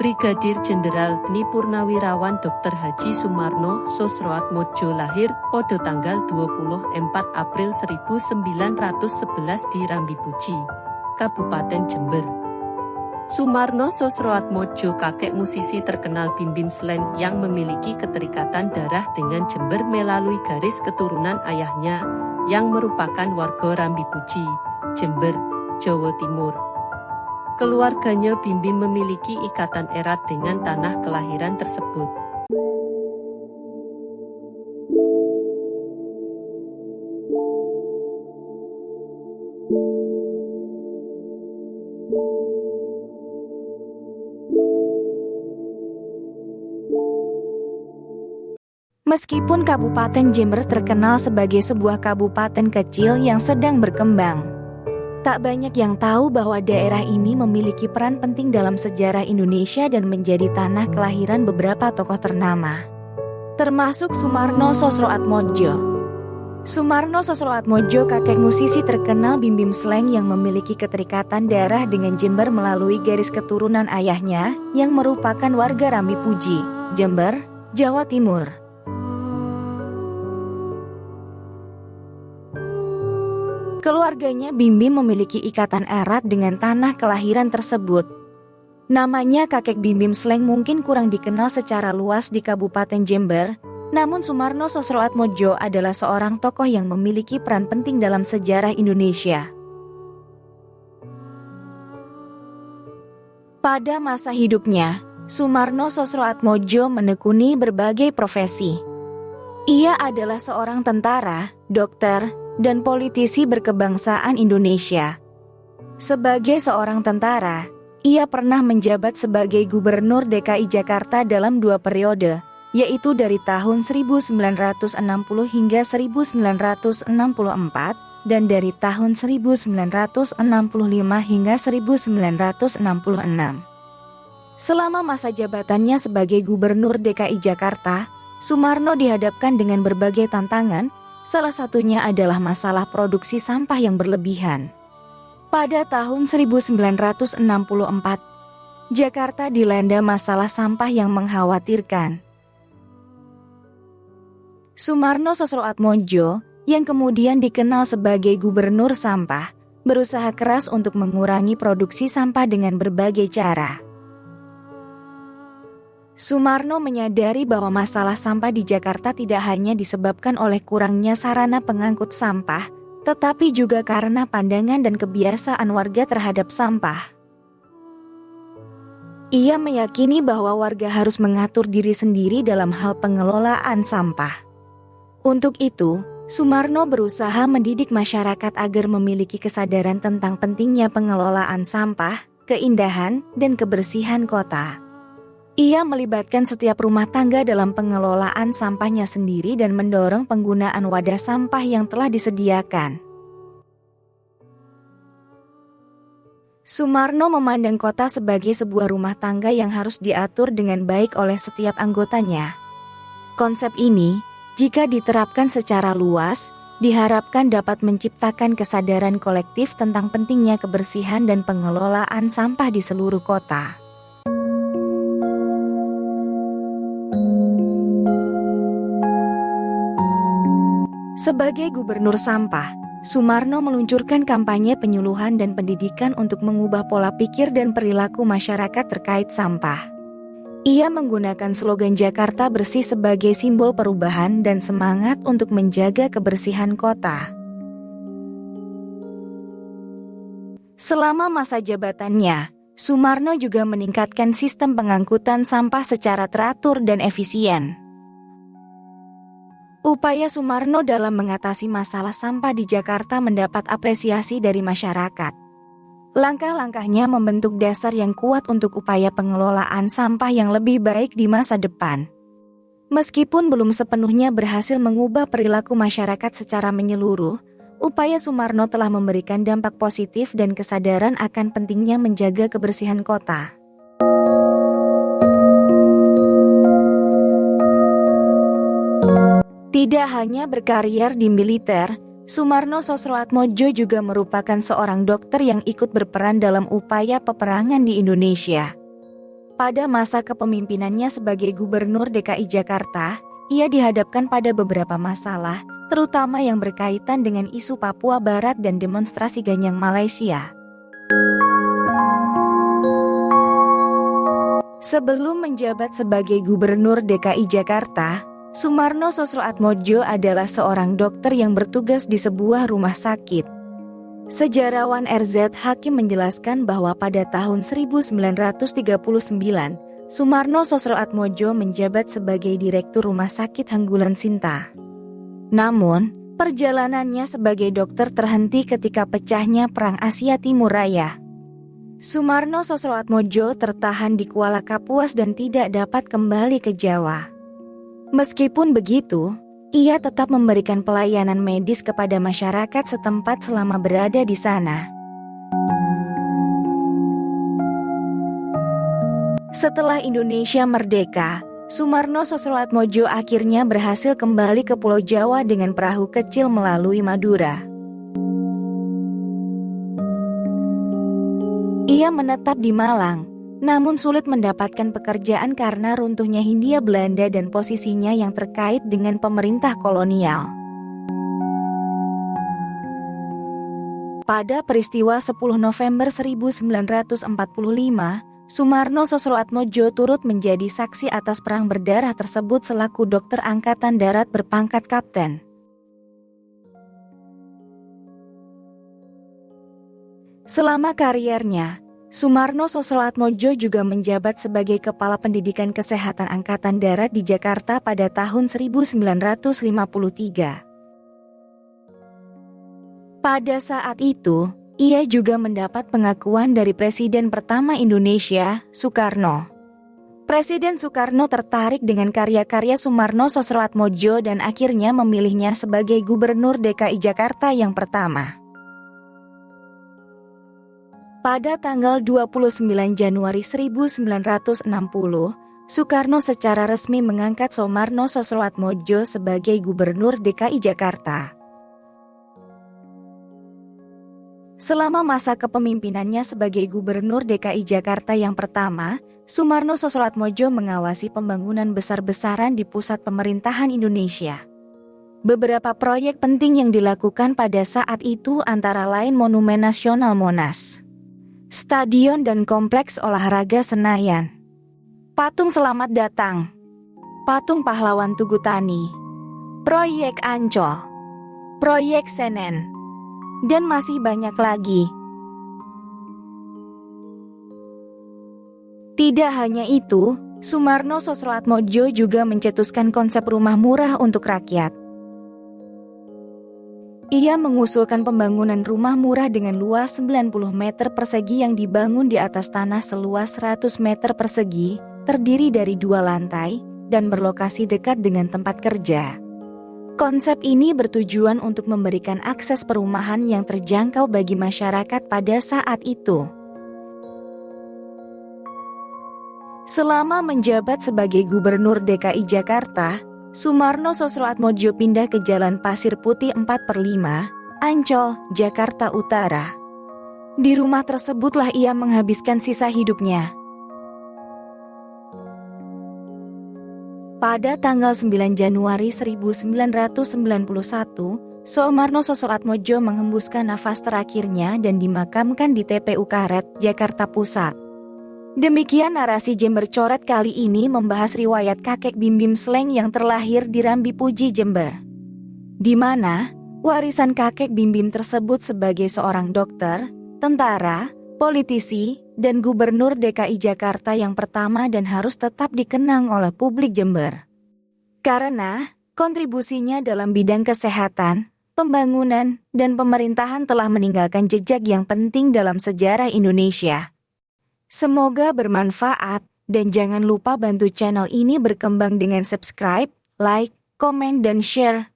Brigadir Jenderal Tni Purnawirawan Dr. Haji Sumarno Sosroatmodjo lahir pada tanggal 24 April 1911 di Rambipuji, Kabupaten Jember. Sumarno Sosroatmodjo kakek musisi terkenal Bim Bim Slank yang memiliki keterikatan darah dengan Jember melalui garis keturunan ayahnya yang merupakan warga Rambipuji, Jember, Jawa Timur. Keluarganya Bim Bim memiliki ikatan erat dengan tanah kelahiran tersebut. Meskipun Kabupaten Jember terkenal sebagai sebuah kabupaten kecil yang sedang berkembang, tak banyak yang tahu bahwa daerah ini memiliki peran penting dalam sejarah Indonesia dan menjadi tanah kelahiran beberapa tokoh ternama, termasuk Sumarno Sosroatmodjo. Sumarno Sosroatmodjo kakek musisi terkenal Bim Bim Slank yang memiliki keterikatan darah dengan Jember melalui garis keturunan ayahnya yang merupakan warga Rambipuji, Jember, Jawa Timur. Keluarganya Bim Bim memiliki ikatan erat dengan tanah kelahiran tersebut. Namanya kakek Bim Bim Slank mungkin kurang dikenal secara luas di Kabupaten Jember, namun Sumarno Sosroatmodjo adalah seorang tokoh yang memiliki peran penting dalam sejarah Indonesia. Pada masa hidupnya, Sumarno Sosroatmodjo menekuni berbagai profesi. Ia adalah seorang tentara, dokter, dan politisi berkebangsaan Indonesia. Sebagai seorang tentara, ia pernah menjabat sebagai Gubernur DKI Jakarta dalam 2 periode, yaitu dari tahun 1960 hingga 1964 dan dari tahun 1965 hingga 1966. Selama masa jabatannya sebagai Gubernur DKI Jakarta, Sumarno dihadapkan dengan berbagai tantangan. Salah satunya adalah masalah produksi sampah yang berlebihan. Pada tahun 1964, Jakarta dilanda masalah sampah yang mengkhawatirkan. Sumarno Sosroatmodjo, yang kemudian dikenal sebagai Gubernur Sampah, berusaha keras untuk mengurangi produksi sampah dengan berbagai cara. Sumarno menyadari bahwa masalah sampah di Jakarta tidak hanya disebabkan oleh kurangnya sarana pengangkut sampah, tetapi juga karena pandangan dan kebiasaan warga terhadap sampah. Ia meyakini bahwa warga harus mengatur diri sendiri dalam hal pengelolaan sampah. Untuk itu, Sumarno berusaha mendidik masyarakat agar memiliki kesadaran tentang pentingnya pengelolaan sampah, keindahan, dan kebersihan kota. Ia melibatkan setiap rumah tangga dalam pengelolaan sampahnya sendiri dan mendorong penggunaan wadah sampah yang telah disediakan. Sumarno memandang kota sebagai sebuah rumah tangga yang harus diatur dengan baik oleh setiap anggotanya. Konsep ini, jika diterapkan secara luas, diharapkan dapat menciptakan kesadaran kolektif tentang pentingnya kebersihan dan pengelolaan sampah di seluruh kota. Sebagai Gubernur Sampah, Sumarno meluncurkan kampanye penyuluhan dan pendidikan untuk mengubah pola pikir dan perilaku masyarakat terkait sampah. Ia menggunakan slogan Jakarta Bersih sebagai simbol perubahan dan semangat untuk menjaga kebersihan kota. Selama masa jabatannya, Sumarno juga meningkatkan sistem pengangkutan sampah secara teratur dan efisien. Upaya Sumarno dalam mengatasi masalah sampah di Jakarta mendapat apresiasi dari masyarakat. Langkah-langkahnya membentuk dasar yang kuat untuk upaya pengelolaan sampah yang lebih baik di masa depan. Meskipun belum sepenuhnya berhasil mengubah perilaku masyarakat secara menyeluruh, upaya Sumarno telah memberikan dampak positif dan kesadaran akan pentingnya menjaga kebersihan kota. Tidak hanya berkarier di militer, Sumarno Sosroatmodjo juga merupakan seorang dokter yang ikut berperan dalam upaya peperangan di Indonesia. Pada masa kepemimpinannya sebagai Gubernur DKI Jakarta, ia dihadapkan pada beberapa masalah, terutama yang berkaitan dengan isu Papua Barat dan demonstrasi Ganyang Malaysia. Sebelum menjabat sebagai Gubernur DKI Jakarta, Soemarno Sosroatmodjo adalah seorang dokter yang bertugas di sebuah rumah sakit. Sejarawan RZ Hakim menjelaskan bahwa pada tahun 1939, Soemarno Sosroatmodjo menjabat sebagai Direktur Rumah Sakit Hanggulan Sinta. Namun, perjalanannya sebagai dokter terhenti ketika pecahnya Perang Asia Timur Raya. Soemarno Sosroatmodjo tertahan di Kuala Kapuas dan tidak dapat kembali ke Jawa. Meskipun begitu, ia tetap memberikan pelayanan medis kepada masyarakat setempat selama berada di sana. Setelah Indonesia merdeka, Soemarno Sosroatmodjo akhirnya berhasil kembali ke Pulau Jawa dengan perahu kecil melalui Madura. Ia menetap di Malang, namun sulit mendapatkan pekerjaan karena runtuhnya Hindia Belanda dan posisinya yang terkait dengan pemerintah kolonial. Pada peristiwa 10 November 1945, Soemarno Sosroatmodjo turut menjadi saksi atas perang berdarah tersebut selaku dokter angkatan darat berpangkat kapten. Selama kariernya, Soemarno Sosroatmodjo juga menjabat sebagai Kepala Pendidikan Kesehatan Angkatan Darat di Jakarta pada tahun 1953. Pada saat itu, ia juga mendapat pengakuan dari Presiden pertama Indonesia, Soekarno. Presiden Soekarno tertarik dengan karya-karya Soemarno Sosroatmodjo dan akhirnya memilihnya sebagai Gubernur DKI Jakarta yang pertama. Pada tanggal 29 Januari 1960, Soekarno secara resmi mengangkat Soemarno Sosroatmodjo sebagai Gubernur DKI Jakarta. Selama masa kepemimpinannya sebagai Gubernur DKI Jakarta yang pertama, Soemarno Sosroatmodjo mengawasi pembangunan besar-besaran di pusat pemerintahan Indonesia. Beberapa proyek penting yang dilakukan pada saat itu antara lain Monumen Nasional Monas, Stadion dan Kompleks Olahraga Senayan, Patung Selamat Datang, Patung Pahlawan Tugutani, Proyek Ancol, Proyek Senen, dan masih banyak lagi. Tidak hanya itu, Soemarno Sosroatmodjo juga mencetuskan konsep rumah murah untuk rakyat. Ia mengusulkan pembangunan rumah murah dengan luas 90 meter persegi yang dibangun di atas tanah seluas 100 meter persegi, terdiri dari 2 lantai, dan berlokasi dekat dengan tempat kerja. Konsep ini bertujuan untuk memberikan akses perumahan yang terjangkau bagi masyarakat pada saat itu. Selama menjabat sebagai Gubernur DKI Jakarta, Soemarno Sosroatmodjo pindah ke Jalan Pasir Putih 4/5, Ancol, Jakarta Utara. Di rumah tersebutlah ia menghabiskan sisa hidupnya. Pada tanggal 9 Januari 1991, Soemarno Sosroatmodjo menghembuskan nafas terakhirnya dan dimakamkan di TPU Karet, Jakarta Pusat. Demikian narasi Jember Coret kali ini membahas riwayat kakek Bim Bim Sleng yang terlahir di Rambi Puji, Jember, di mana warisan kakek Bim Bim tersebut sebagai seorang dokter, tentara, politisi, dan Gubernur DKI Jakarta yang pertama dan harus tetap dikenang oleh publik Jember. Karena kontribusinya dalam bidang kesehatan, pembangunan, dan pemerintahan telah meninggalkan jejak yang penting dalam sejarah Indonesia. Semoga bermanfaat, dan jangan lupa bantu channel ini berkembang dengan subscribe, like, komen, dan share.